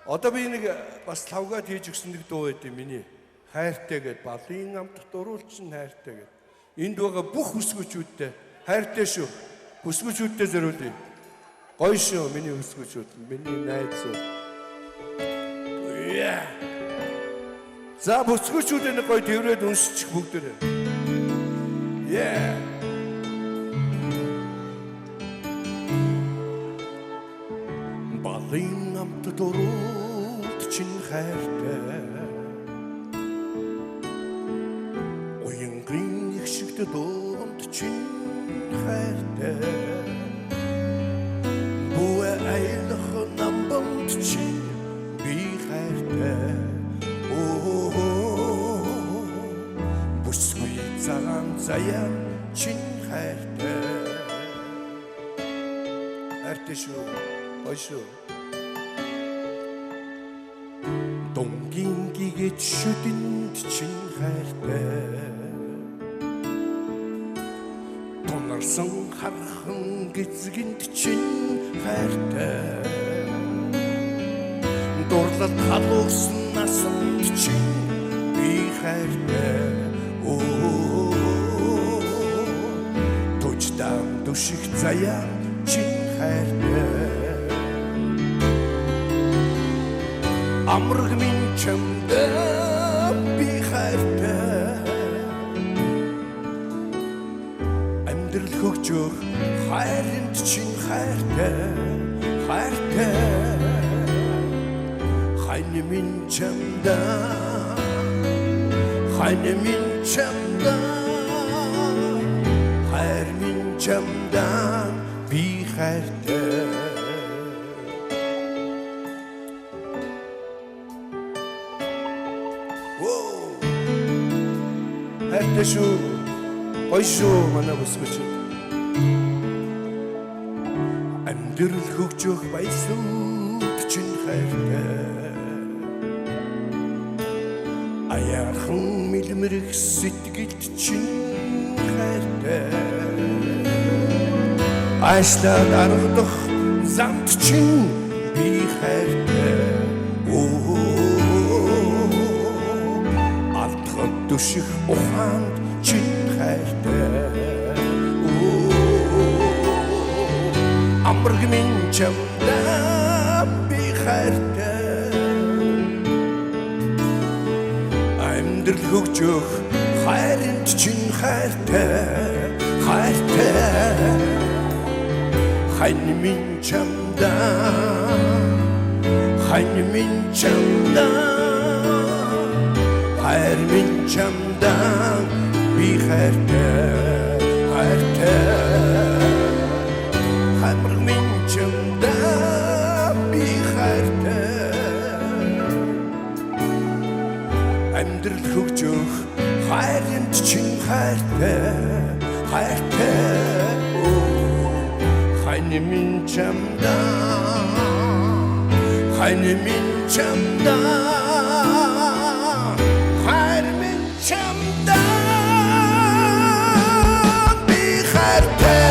Одоо би нэг бас лавгаад хийж өгсөн нэг дуу байд юм миний. Хайртай гэд балын амт дуруулчин хайртай гэд. Энд байгаа бүх хүсгүүчүүдтэй хайртай шүү. Хүсгүүчүүдтэй зориулъя. Гоё шүү миний хүсгүүчүүд, миний найзууд. За бүсгүүчүүд энэ гоё тэрвэд уншчих бүгдээрээ. Балын амт дуруулчин хайртай. Уянгын их шигт дуунд чин хайртай. Буэ айлах намбанд чин би хайртай. Бүсгүй цагаан заяан чин хайртай. Хайртай шүү, гоё шүү. Донгийн гигэд шүдэнд чин хайртай. Тунарсан хархан гэзгэнд чин хайртай. Дурлал халуусан насанд чин би хайртай. Тучдан душих заяан чин хайртай. Амраг минь чамда би хайртай. Амьдрал хөгжөөх хайранд чин хайртай. Хайртай. Хайны минь чамда. Хайны минь чамда. Хайр минь чамда би хайртай. Хайртай шүү, гоё шүү манай бүсгүүчүүд. Амьдрал хөгжөөх баясууд чин хайртай. Аяархан мэлмэрэх сэтгэлд чин хайртай. Ажлаад аргадах замд чин би хайртай. Алдхад дүших ухаанд чин хайртай. Амраг минь чамда би хайртай. Амьдрал хөгжөөх хайранд чин хайртай. Хайртай. Хайны минь чамда. Хайны минь чамда. Хайр минь чамда би хайртай. Хайртай. Хайр минь чамда би хайртай. Амьдрал хөгжөөх хайранд чин хайртай. Хайртай. Хайны минь чамда. Хайны минь чамда. Хайр минь чамда би хайртай.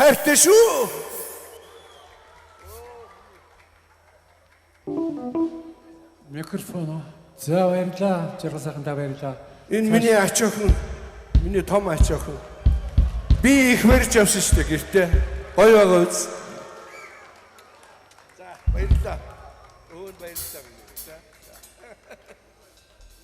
Хайртай шүү. Микрофон. За баярлаа. Жаргал сайхандаа баярлаа. Энэ миний ач охин, миний том ач охин. Би их барьж авсан шүү дээ гэртээ. Гоё байгаа үз. За баярлаа. Өөд баярлалаа.